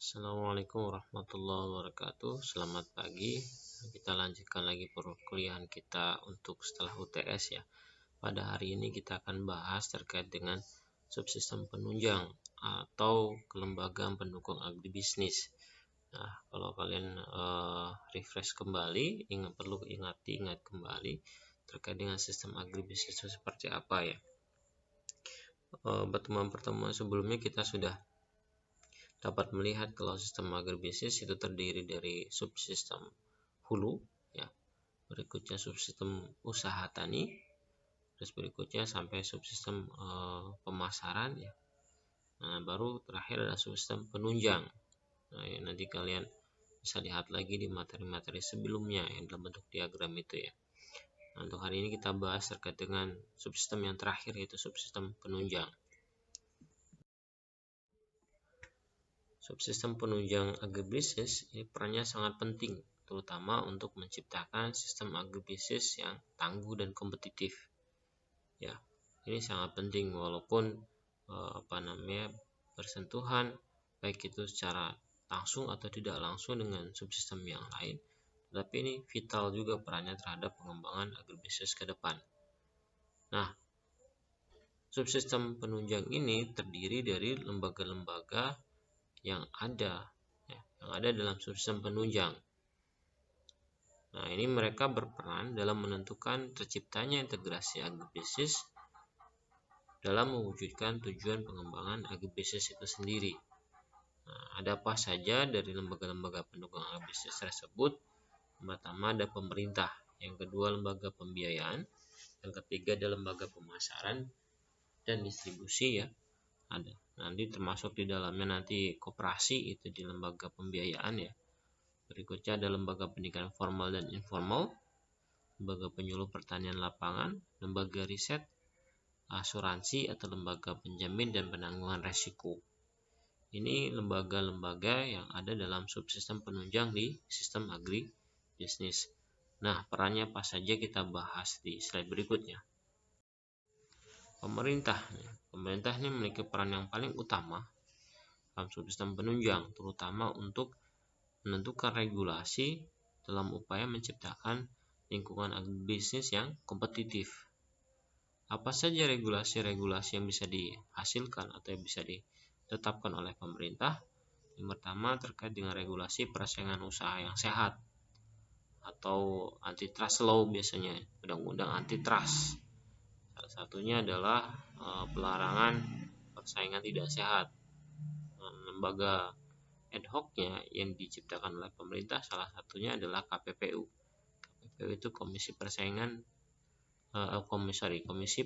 Assalamualaikum warahmatullahi wabarakatuh. Selamat pagi. Kita lanjutkan lagi perkuliahan kita untuk setelah UTS ya. Pada hari ini kita akan bahas terkait dengan subsistem penunjang atau kelembagaan pendukung agribisnis. Nah, kalau kalian refresh kembali, ingat kembali terkait dengan sistem agribisnis itu seperti apa ya. Pertemuan sebelumnya kita sudah dapat melihat kalau sistem agribisnis itu terdiri dari subsistem hulu ya, berikutnya subsistem usaha tani, terus berikutnya sampai subsistem pemasaran ya. Nah, baru terakhir adalah subsistem penunjang. Nah, ya, nanti kalian bisa lihat lagi di materi-materi sebelumnya yang dalam bentuk diagram itu ya. Nah, untuk hari ini kita bahas terkait dengan subsistem yang terakhir, yaitu subsistem penunjang. Subsistem penunjang agribisnis ini perannya sangat penting, terutama untuk menciptakan sistem agribisnis yang tangguh dan kompetitif. Ya, ini sangat penting walaupun bersentuhan baik itu secara langsung atau tidak langsung dengan subsistem yang lain, tetapi ini vital juga perannya terhadap pengembangan agribisnis ke depan. Nah, subsistem penunjang ini terdiri dari lembaga-lembaga yang ada dalam subsistem penunjang. Nah, ini mereka berperan dalam menentukan terciptanya integrasi agribisnis dalam mewujudkan tujuan pengembangan agribisnis itu sendiri. Nah, ada apa saja dari lembaga-lembaga pendukung agribisnis tersebut? Yang pertama ada pemerintah, yang kedua lembaga pembiayaan, yang ketiga ada lembaga pemasaran dan distribusi ya. Ada. Nanti termasuk di dalamnya nanti koperasi itu di lembaga pembiayaan ya. Berikutnya ada lembaga pendidikan formal dan informal, lembaga penyuluh pertanian lapangan, lembaga riset, asuransi atau lembaga penjamin dan penangguhan resiko. Ini lembaga-lembaga yang ada dalam subsistem penunjang di sistem agribisnis. Nah, perannya apa saja kita bahas di slide berikutnya. Pemerintah ini memiliki peran yang paling utama dalam subsistem penunjang, terutama untuk menentukan regulasi dalam upaya menciptakan lingkungan agribisnis yang kompetitif. Apa saja regulasi-regulasi yang bisa dihasilkan atau yang bisa ditetapkan oleh pemerintah? Yang pertama terkait dengan regulasi persaingan usaha yang sehat atau antitrust law, biasanya undang-undang antitrust. Salah satunya adalah pelarangan persaingan tidak sehat. Lembaga ad hoc-nya yang diciptakan oleh pemerintah salah satunya adalah KPPU. KPPU itu Komisi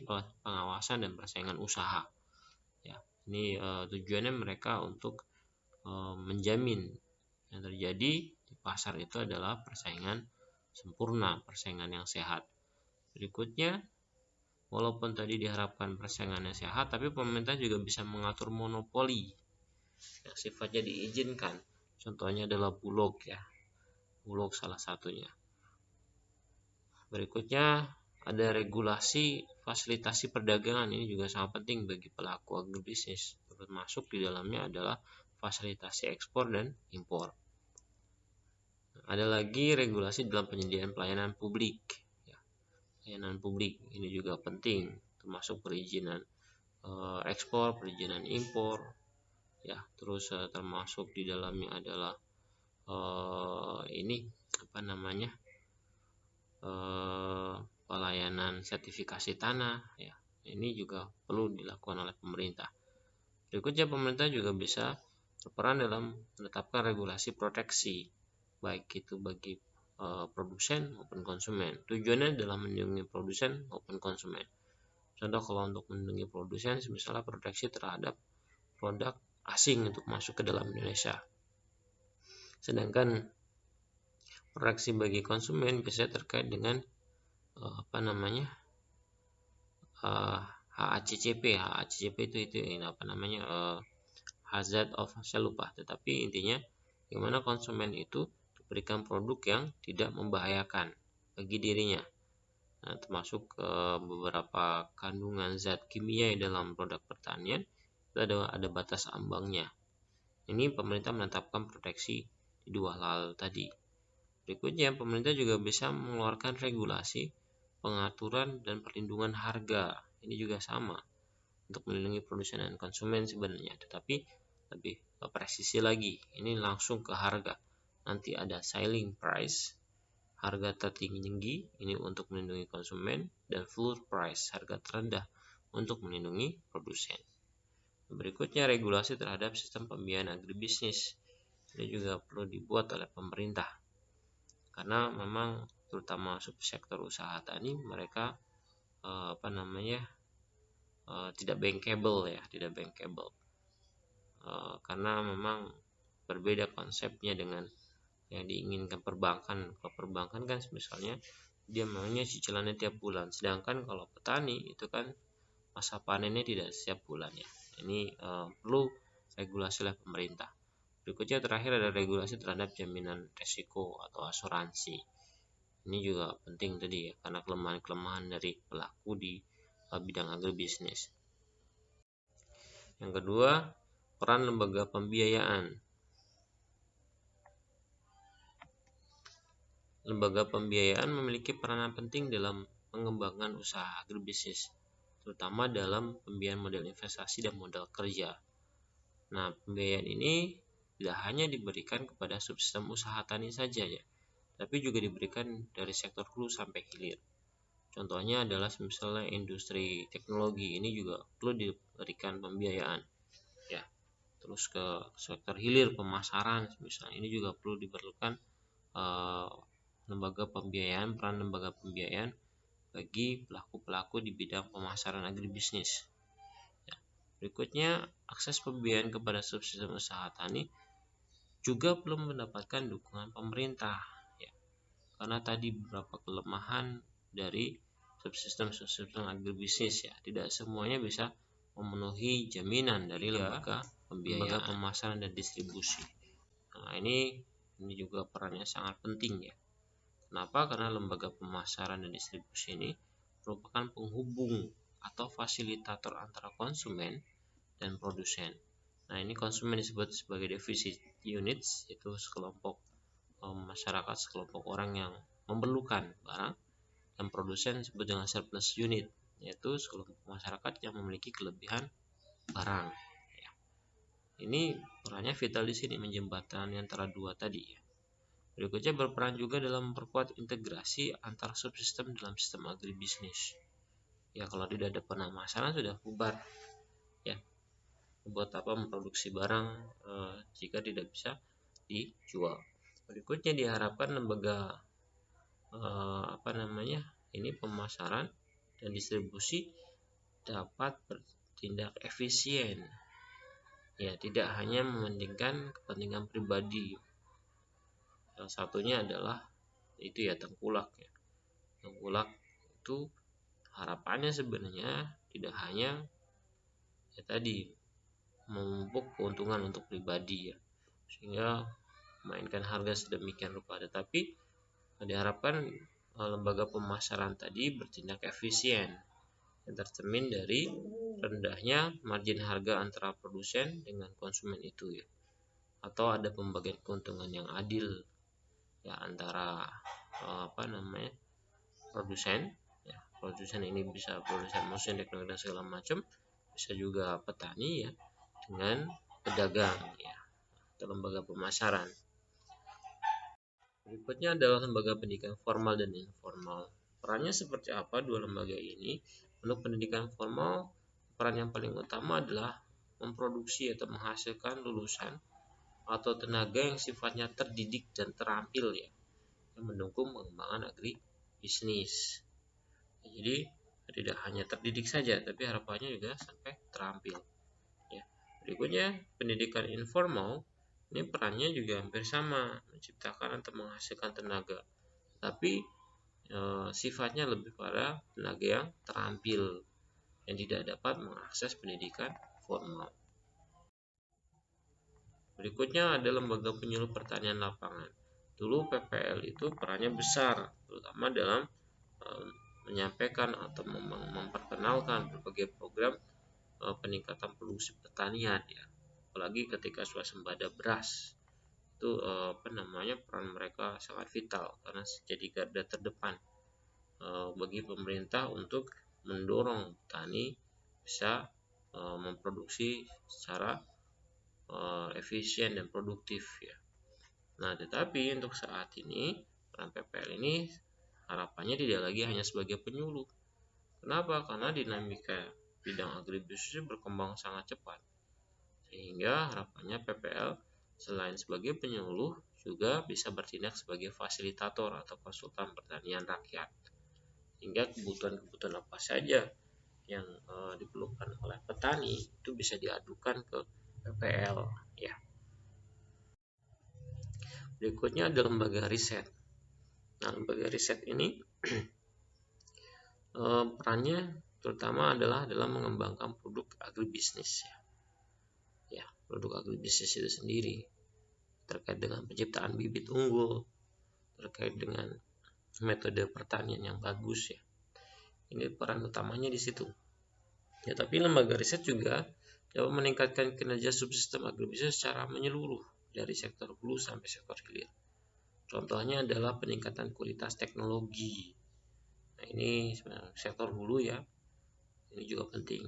Pengawasan dan Persaingan Usaha. Ya, ini tujuannya mereka untuk menjamin yang terjadi di pasar itu adalah persaingan sempurna, persaingan yang sehat. Berikutnya, walaupun tadi diharapkan persaingannya sehat, tapi pemerintah juga bisa mengatur monopoli yang sifatnya diizinkan. Contohnya adalah Bulog ya. Bulog salah satunya. Berikutnya ada regulasi fasilitasi perdagangan. Ini juga sangat penting bagi pelaku agribisnis. Termasuk di dalamnya adalah fasilitasi ekspor dan impor. Ada lagi regulasi dalam penyediaan pelayanan publik. Pelayanan publik ini juga penting, termasuk perizinan ekspor, perizinan impor, ya. Terus termasuk di dalamnya adalah pelayanan sertifikasi tanah, ya. Ini juga perlu dilakukan oleh pemerintah. Berikutnya, pemerintah juga bisa berperan dalam menetapkan regulasi proteksi, baik itu bagi produsen maupun konsumen. Tujuannya adalah melindungi produsen maupun konsumen. Contoh kalau untuk melindungi produsen, misalnya proteksi terhadap produk asing untuk masuk ke dalam Indonesia. Sedangkan proteksi bagi konsumen bisa terkait dengan HACCP. HACCP itu hazard of, saya lupa. Tetapi intinya bagaimana konsumen itu diberikan produk yang tidak membahayakan bagi dirinya. Nah, termasuk beberapa kandungan zat kimia dalam produk pertanian itu ada batas ambangnya. Ini pemerintah menetapkan proteksi di dua hal tadi. Berikutnya, pemerintah juga bisa mengeluarkan regulasi, pengaturan, dan perlindungan harga. Ini juga sama untuk melindungi produsen dan konsumen sebenarnya, tetapi lebih presisi lagi. Ini langsung ke harga. Nanti ada ceiling price, harga tertinggi, ini untuk melindungi konsumen, dan floor price, harga terendah untuk melindungi produsen. Berikutnya, regulasi terhadap sistem pembiayaan agribisnis. Ini juga perlu dibuat oleh pemerintah, karena memang terutama subsektor usaha tani mereka tidak bankable ya, karena memang berbeda konsepnya dengan yang diinginkan perbankan. Kalau perbankan kan misalnya dia maunya cicilannya tiap bulan, sedangkan kalau petani itu kan masa panennya tidak setiap bulan ya. Ini perlu regulasi oleh pemerintah. Berikutnya terakhir ada regulasi terhadap jaminan risiko atau asuransi. Ini juga penting tadi ya, karena kelemahan-kelemahan dari pelaku di bidang agribisnis. Yang kedua, peran lembaga pembiayaan. Lembaga pembiayaan memiliki peranan penting dalam pengembangan usaha agribisnis, terutama dalam pembiayaan modal investasi dan modal kerja. Nah, pembiayaan ini tidak hanya diberikan kepada subsistem usaha tani saja ya, tapi juga diberikan dari sektor hulu sampai hilir. Contohnya adalah misalnya industri teknologi, ini juga perlu diberikan pembiayaan ya. Terus ke sektor hilir pemasaran misalnya, ini juga perlu diperlukan peran lembaga pembiayaan bagi pelaku-pelaku di bidang pemasaran agribisnis. Berikutnya, akses pembiayaan kepada subsistem usaha tani juga belum mendapatkan dukungan pemerintah ya, karena tadi beberapa kelemahan dari subsistem agribisnis ya, tidak semuanya bisa memenuhi jaminan dari lembaga pembiayaan, pemasaran dan distribusi. Nah, ini juga perannya sangat penting ya. Kenapa? Karena lembaga pemasaran dan distribusi ini merupakan penghubung atau fasilitator antara konsumen dan produsen. Nah, ini konsumen disebut sebagai defisit units, yaitu sekelompok masyarakat, sekelompok orang yang memerlukan barang, dan produsen disebut dengan surplus unit, yaitu sekelompok masyarakat yang memiliki kelebihan barang. Ini perannya vital di sini, menjembatani antara dua tadi ya. Berikutnya, berperan juga dalam memperkuat integrasi antar subsistem dalam sistem agribisnis. Ya, kalau tidak ada pemasaran sudah bubar ya. Buat apa memproduksi barang jika tidak bisa dijual. Berikutnya, diharapkan lembaga pemasaran dan distribusi dapat bertindak efisien ya, tidak hanya mementingkan kepentingan pribadi. Salah satunya adalah itu ya, tengkulak ya. Tengkulak itu harapannya sebenarnya tidak hanya ya tadi menumpuk keuntungan untuk pribadi ya, sehingga mainkan harga sedemikian rupa, tetapi diharapkan lembaga pemasaran tadi bertindak efisien yang tercermin dari rendahnya margin harga antara produsen dengan konsumen itu ya, atau ada pembagian keuntungan yang adil ya antara produsen ya. Produsen ini bisa produsen mesin, teknologi dan segala macam, bisa juga petani ya, dengan pedagang ya, atau lembaga pemasaran. Berikutnya adalah lembaga pendidikan formal dan informal. Perannya seperti apa dua lembaga ini? Untuk pendidikan formal, peran yang paling utama adalah memproduksi atau menghasilkan lulusan atau tenaga yang sifatnya terdidik dan terampil ya, yang mendukung pengembangan agribisnis. Jadi tidak hanya terdidik saja, tapi harapannya juga sampai terampil ya. Berikutnya, pendidikan informal, ini perannya juga hampir sama, menciptakan atau menghasilkan tenaga, tapi sifatnya lebih pada tenaga yang terampil yang tidak dapat mengakses pendidikan formal. Berikutnya ada lembaga penyuluh pertanian lapangan. Dulu PPL itu perannya besar, terutama dalam menyampaikan atau memperkenalkan berbagai program peningkatan produksi pertanian ya, apalagi ketika swasembada beras itu peran mereka sangat vital karena jadi garda terdepan bagi pemerintah untuk mendorong petani bisa memproduksi secara efisien dan produktif ya. Nah, tetapi untuk saat ini peran PPL ini harapannya tidak lagi hanya sebagai penyuluh. Kenapa? Karena dinamika bidang agribisnis berkembang sangat cepat. Sehingga harapannya PPL selain sebagai penyuluh juga bisa bertindak sebagai fasilitator atau konsultan pertanian rakyat. Hingga kebutuhan-kebutuhan apa saja yang diperlukan oleh petani itu bisa diadukan ke PPL ya. Berikutnya ada lembaga riset. Nah, lembaga riset ini perannya terutama adalah dalam mengembangkan produk agribisnis ya. Produk agribisnis itu sendiri terkait dengan penciptaan bibit unggul, terkait dengan metode pertanian yang bagus ya. Ini peran utamanya di situ. Ya, tapi lembaga riset juga dapat meningkatkan kinerja subsistem agribisnis secara menyeluruh dari sektor hulu sampai sektor hilir. Contohnya adalah peningkatan kualitas teknologi. Nah, ini sektor hulu ya. Ini juga penting.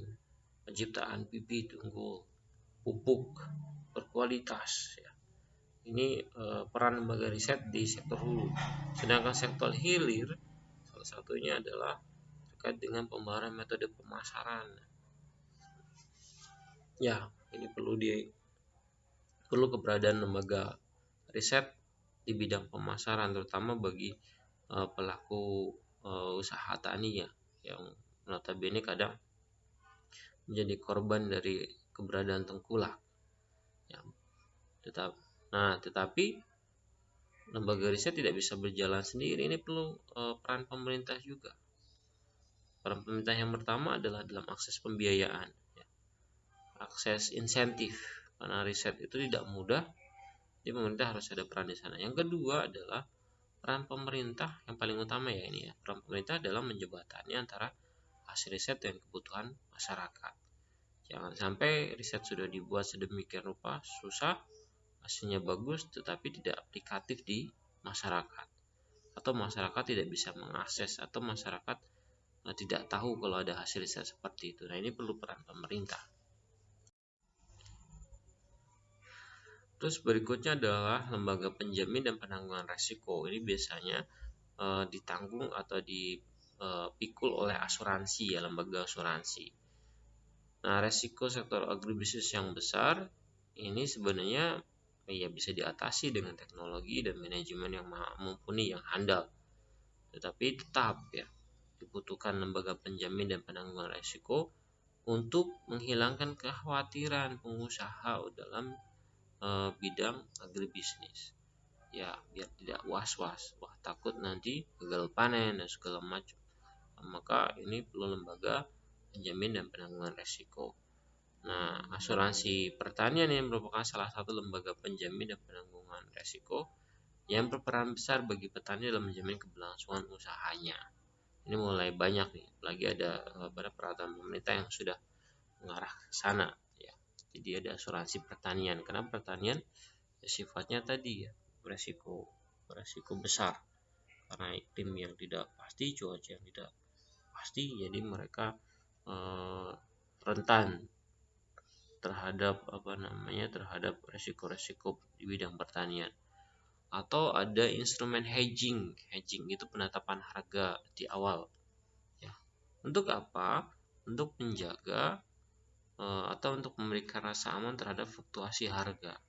Penciptaan bibit unggul, pupuk berkualitas ya. Ini peran lembaga riset di sektor hulu. Sedangkan sektor hilir salah satunya adalah terkait dengan pembaharan metode pemasaran. Ya, ini perlu keberadaan lembaga riset di bidang pemasaran terutama bagi pelaku usaha tani ya, yang notabene kadang menjadi korban dari keberadaan tengkulak ya. Tetapi lembaga riset tidak bisa berjalan sendiri, ini perlu peran pemerintah juga. Peran pemerintah yang pertama adalah dalam akses pembiayaan ya. Akses insentif, karena riset itu tidak mudah, jadi pemerintah harus ada peran di sana. Yang kedua adalah peran pemerintah yang paling utama ya ini ya. Peran pemerintah dalam menjembatani antara hasil riset dan kebutuhan masyarakat. Jangan sampai riset sudah dibuat sedemikian rupa, susah, hasilnya bagus tetapi tidak aplikatif di masyarakat. Atau masyarakat tidak bisa mengakses, atau masyarakat tidak tahu kalau ada hasil riset seperti itu. Nah, ini perlu peran pemerintah. Terus berikutnya adalah lembaga penjamin dan penanggulangan risiko. Ini biasanya ditanggung atau dipikul oleh asuransi ya, lembaga asuransi. Nah, risiko sektor agribisnis yang besar ini sebenarnya ya bisa diatasi dengan teknologi dan manajemen yang mumpuni, yang handal. Tetapi tetap ya dibutuhkan lembaga penjamin dan penanggulangan risiko untuk menghilangkan kekhawatiran pengusaha dalam bidang agribisnis ya, biar tidak was-was, wah takut nanti gagal panen dan segala macam. Maka ini perlu lembaga penjamin dan penanggulangan risiko. Nah, asuransi pertanian yang merupakan salah satu lembaga penjamin dan penanggulangan risiko yang berperan besar bagi petani dalam menjamin keberlangsungan usahanya. Ini mulai banyak nih, lagi ada peraturan pemerintah yang sudah mengarah ke sana ya. Jadi ada asuransi pertanian, karena pertanian ya, sifatnya tadi ya beresiko besar karena iklim yang tidak pasti, cuaca yang tidak pasti, jadi mereka rentan terhadap terhadap resiko-resiko di bidang pertanian. Atau ada instrumen hedging itu penetapan harga di awal ya. Untuk apa? Untuk menjaga atau untuk memberikan rasa aman terhadap fluktuasi harga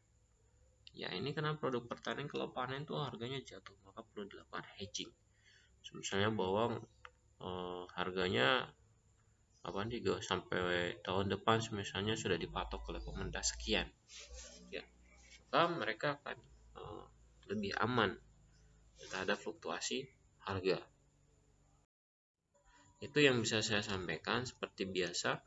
ya. Ini karena produk pertanian kalau panen tuh harganya jatuh, maka perlu dilakukan hedging. Misalnya bawang harganya sampai tahun depan misalnya sudah dipatok oleh pemerintah sekian ya, maka mereka akan lebih aman terhadap fluktuasi harga. Itu yang bisa saya sampaikan. Seperti biasa,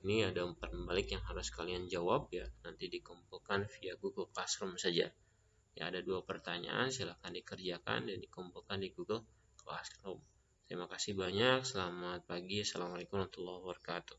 ini ada umpan balik yang harus kalian jawab ya, nanti dikumpulkan via Google Classroom saja ya. Ada 2 pertanyaan, silahkan dikerjakan dan dikumpulkan di Google Classroom. Terima kasih banyak, selamat pagi, assalamualaikum warahmatullahi wabarakatuh.